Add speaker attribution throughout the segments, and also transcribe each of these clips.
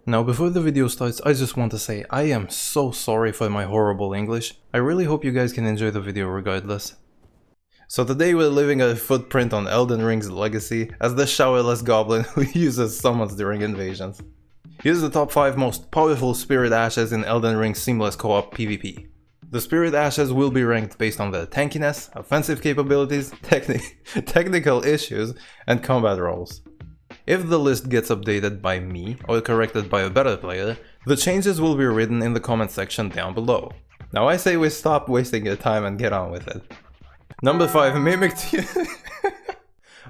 Speaker 1: Now before the video starts, I just want to say I am so sorry for my horrible English. I really hope you guys can enjoy the video regardless. So today we're leaving a footprint on Elden Ring's legacy as the showerless goblin who uses summons during invasions. Here's the top 5 most powerful Spirit Ashes in Elden Ring seamless co-op PvP. The Spirit Ashes will be ranked based on their tankiness, offensive capabilities, technical issues, and combat roles. If the list gets updated by me or corrected by a better player, the changes will be written in the comment section down below. Now I say we stop wasting your time and get on with it. Number 5, Mimic Tear.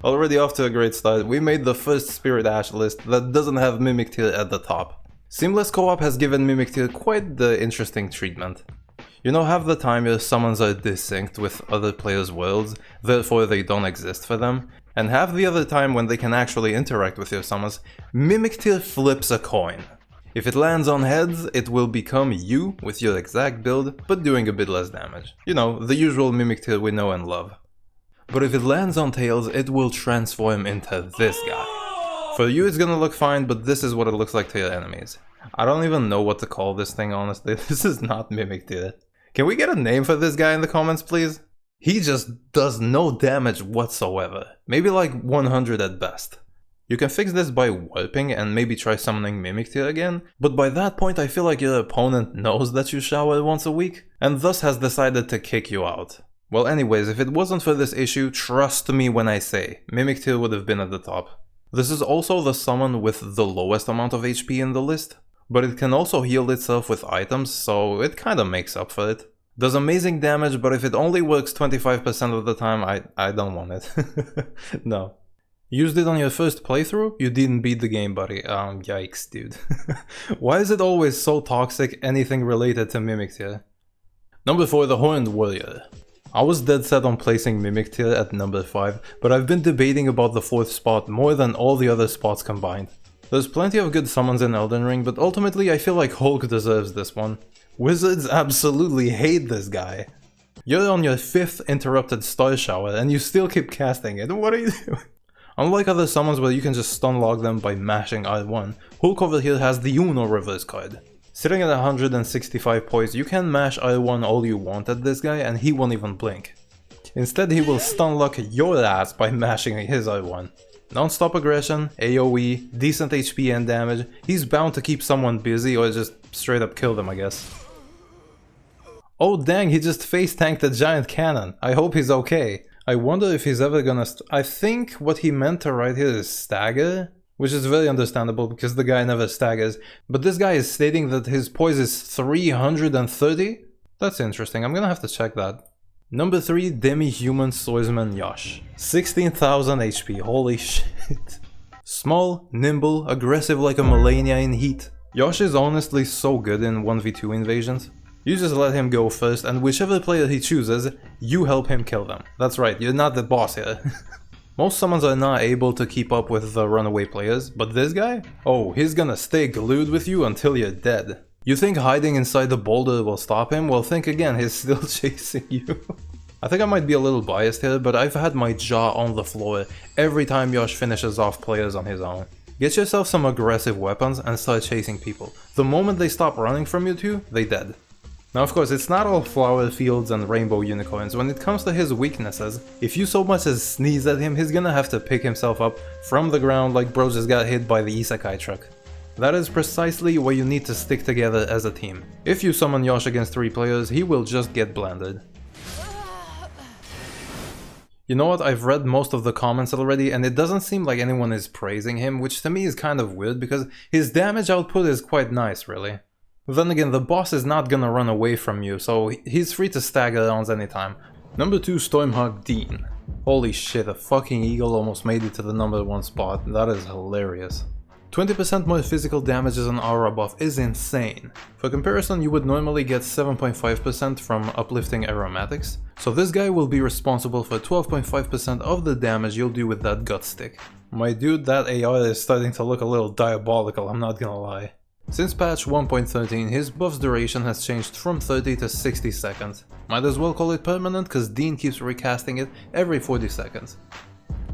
Speaker 1: Already off to a great start, we made the first Spirit Ash list that doesn't have Mimic Tear at the top. Seamless co-op has given Mimic Tear quite the interesting treatment. You know, half the time your summons are desynced with other players' worlds, therefore they don't exist for them, and half the other time when they can actually interact with your summons, Mimic Tear flips a coin. If it lands on heads, it will become you with your exact build, but doing a bit less damage. You know, the usual Mimic Tear we know and love. But if it lands on tails, it will transform into this guy. For you it's gonna look fine, but this is what it looks like to your enemies. I don't even know what to call this thing, honestly. This is not Mimic Tear. Can we get a name for this guy in the comments, please? He just does no damage whatsoever. Maybe like 100 at best. You can fix this by warping and maybe try summoning Mimic Tear again, but by that point I feel like your opponent knows that you shower once a week, and thus has decided to kick you out. Well anyways, if it wasn't for this issue, trust me when I say, Mimic Tear would have been at the top. This is also the summon with the lowest amount of HP in the list, but it can also heal itself with items, so it kinda makes up for it. Does amazing damage, but if it only works 25% of the time, I don't want it. No. Used it on your first playthrough? You didn't beat the game, buddy. Yikes, dude. Why is it always so toxic, anything related to Mimic Tear? Number 4, the Horned Warrior. I was dead set on placing Mimic Tear at number 5, but I've been debating about the 4th spot more than all the other spots combined. There's plenty of good summons in Elden Ring, but ultimately I feel like Hulk deserves this one. Wizards absolutely hate this guy. You're on your 5th interrupted star shower and you still keep casting it, what are you doing? Unlike other summons where you can just stun log them by mashing R1, Hulk over here has the Uno reverse card. Sitting at 165 poise, you can mash R1 all you want at this guy and he won't even blink. Instead he will stun lock your ass by mashing his R1. Non-stop aggression, AoE, decent HP and damage, he's bound to keep someone busy or just straight up kill them, I guess. Oh dang, he just face tanked a giant cannon. I hope he's okay. I wonder if he's ever gonna I think what he meant to write here is stagger, which is very understandable because the guy never staggers. But this guy is stating that his poise is 330? That's interesting, I'm gonna have to check that. Number 3, Demi-human Swordsman Yosh. 16,000 HP, holy shit. Small, nimble, aggressive like a Melania in heat. Yosh is honestly so good in 1v2 invasions. You just let him go first, and whichever player he chooses, you help him kill them. That's right, you're not the boss here. Most summons are not able to keep up with the runaway players, but this guy? Oh, he's gonna stay glued with you until you're dead. You think hiding inside the boulder will stop him? Well, think again, he's still chasing you. I think I might be a little biased here, but I've had my jaw on the floor every time Yosh finishes off players on his own. Get yourself some aggressive weapons and start chasing people. The moment they stop running from you two, they dead. Now of course, it's not all flower fields and rainbow unicorns. When it comes to his weaknesses, if you so much as sneeze at him, he's gonna have to pick himself up from the ground like bro just got hit by the isekai truck. That is precisely where you need to stick together as a team. If you summon Yosh against 3 players, he will just get blended. You know what, I've read most of the comments already and it doesn't seem like anyone is praising him, which to me is kind of weird because his damage output is quite nice, really. Then again, the boss is not gonna run away from you, so he's free to stagger rounds anytime. Number 2, Stormhawk Deenh. Holy shit, a fucking eagle almost made it to the number 1 spot, that is hilarious. 20% more physical damage as an aura buff is insane. For comparison, you would normally get 7.5% from uplifting aromatics, so this guy will be responsible for 12.5% of the damage you'll do with that gut stick. My dude, that AR is starting to look a little diabolical, I'm not gonna lie. Since patch 1.13, his buff's duration has changed from 30 to 60 seconds. Might as well call it permanent cause Deenh keeps recasting it every 40 seconds.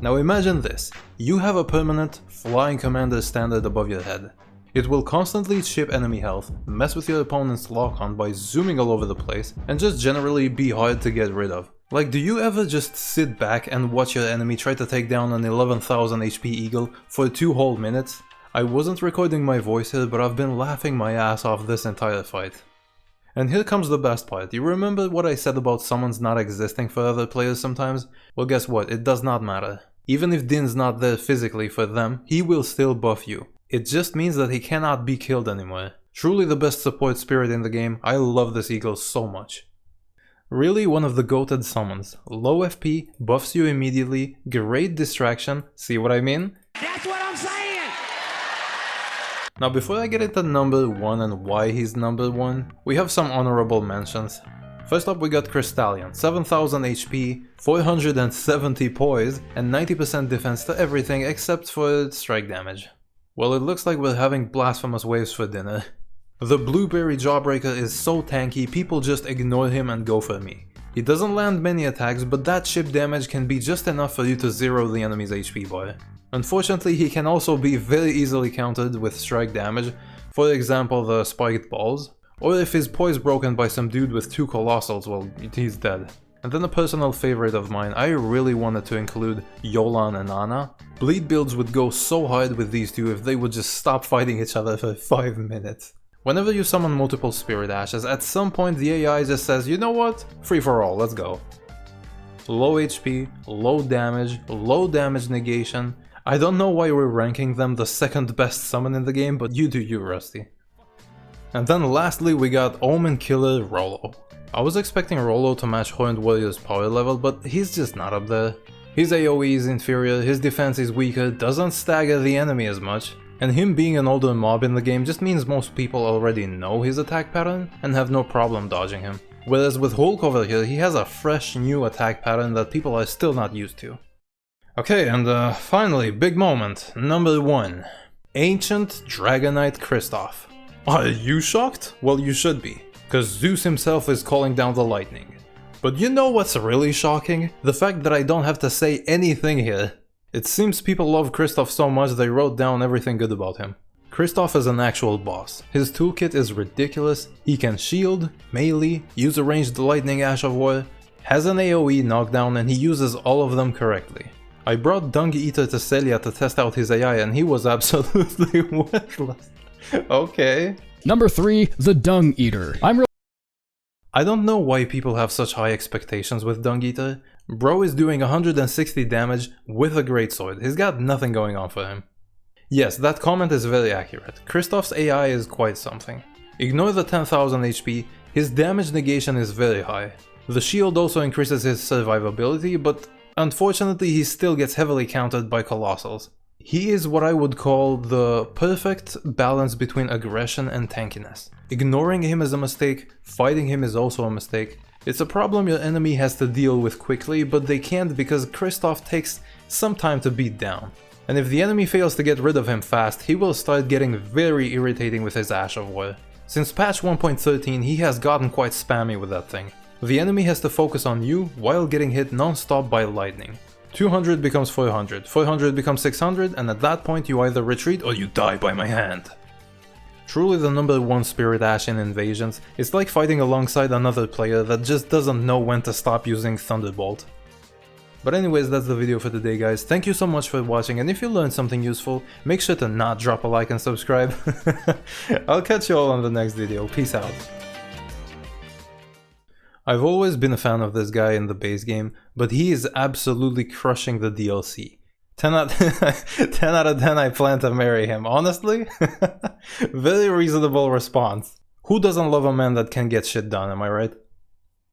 Speaker 1: Now imagine this, you have a permanent flying commander standard above your head. It will constantly chip enemy health, mess with your opponent's lock-on by zooming all over the place, and just generally be hard to get rid of. Like, do you ever just sit back and watch your enemy try to take down an 11,000 HP eagle for 2 whole minutes? I wasn't recording my voice here, but I've been laughing my ass off this entire fight. And here comes the best part. You remember what I said about summons not existing for other players sometimes? Well, guess what? It does not matter. Even if Deenh's not there physically for them, he will still buff you. It just means that he cannot be killed anymore. Truly the best support spirit in the game. I love this eagle so much. Really one of the goated summons. Low FP, buffs you immediately, great distraction, see what I mean?
Speaker 2: That's what I'm saying!
Speaker 1: Now before I get into number 1 and why he's number 1, we have some honorable mentions. First up we got Crystallion, 7000 HP, 470 poise, and 90% defense to everything except for strike damage. Well, it looks like we're having blasphemous waves for dinner. The Blueberry Jawbreaker is so tanky, people just ignore him and go for me. He doesn't land many attacks, but that chip damage can be just enough for you to zero the enemy's HP bar. Unfortunately, he can also be very easily countered with strike damage, for example the spiked balls, or if his poise broken by some dude with 2 colossals, well, he's dead. And then a personal favorite of mine, I really wanted to include Yolan and Ana. Bleed builds would go so hard with these two if they would just stop fighting each other for 5 minutes. Whenever you summon multiple Spirit Ashes, at some point the AI just says, you know what? Free for all, let's go. Low HP, low damage negation. I don't know why we're ranking them the second best summon in the game, but you do you, Rusty. And then lastly we got Omen Killer Rollo. I was expecting Rollo to match Horned Warrior's power level, but he's just not up there. His AoE is inferior, his defense is weaker, doesn't stagger the enemy as much. And him being an older mob in the game just means most people already know his attack pattern and have no problem dodging him. Whereas with Hulk over here, he has a fresh new attack pattern that people are still not used to. Okay, and finally, big moment, number 1. Ancient Dragonite Kristoff. Are you shocked? Well, you should be, cause Zeus himself is calling down the lightning. But you know what's really shocking? The fact that I don't have to say anything here. It seems people love Kristoff so much they wrote down everything good about him. Kristoff is an actual boss. His toolkit is ridiculous, he can shield, melee, use a ranged lightning ash of war, has an AoE knockdown, and he uses all of them correctly. I brought Dung Eater to Celia to test out his AI and he was absolutely worthless. Okay.
Speaker 3: Number 3, the Dung Eater.
Speaker 1: I don't know why people have such high expectations with Dung Eater. Bro is doing 160 damage with a greatsword, he's got nothing going on for him. Yes, that comment is very accurate, Kristoff's AI is quite something. Ignore the 10,000 HP, his damage negation is very high. The shield also increases his survivability, but unfortunately he still gets heavily countered by colossals. He is what I would call the perfect balance between aggression and tankiness. Ignoring him is a mistake, fighting him is also a mistake. It's a problem your enemy has to deal with quickly, but they can't because Kristoff takes some time to beat down. And if the enemy fails to get rid of him fast, he will start getting very irritating with his Ash of War. Since patch 1.13 he has gotten quite spammy with that thing. The enemy has to focus on you while getting hit non-stop by lightning. 200 becomes 400, 400 becomes 600, and at that point you either retreat or you die by my hand. Truly the number 1 Spirit Ash in Invasions, it's like fighting alongside another player that just doesn't know when to stop using Thunderbolt. But anyways, that's the video for today guys, thank you so much for watching, and if you learned something useful, make sure to not drop a like and subscribe. I'll catch you all on the next video, peace out. I've always been a fan of this guy in the base game, but he is absolutely crushing the DLC. 10 out of 10 I plan to marry him, honestly? Very reasonable response. Who doesn't love a man that can get shit done, am I right?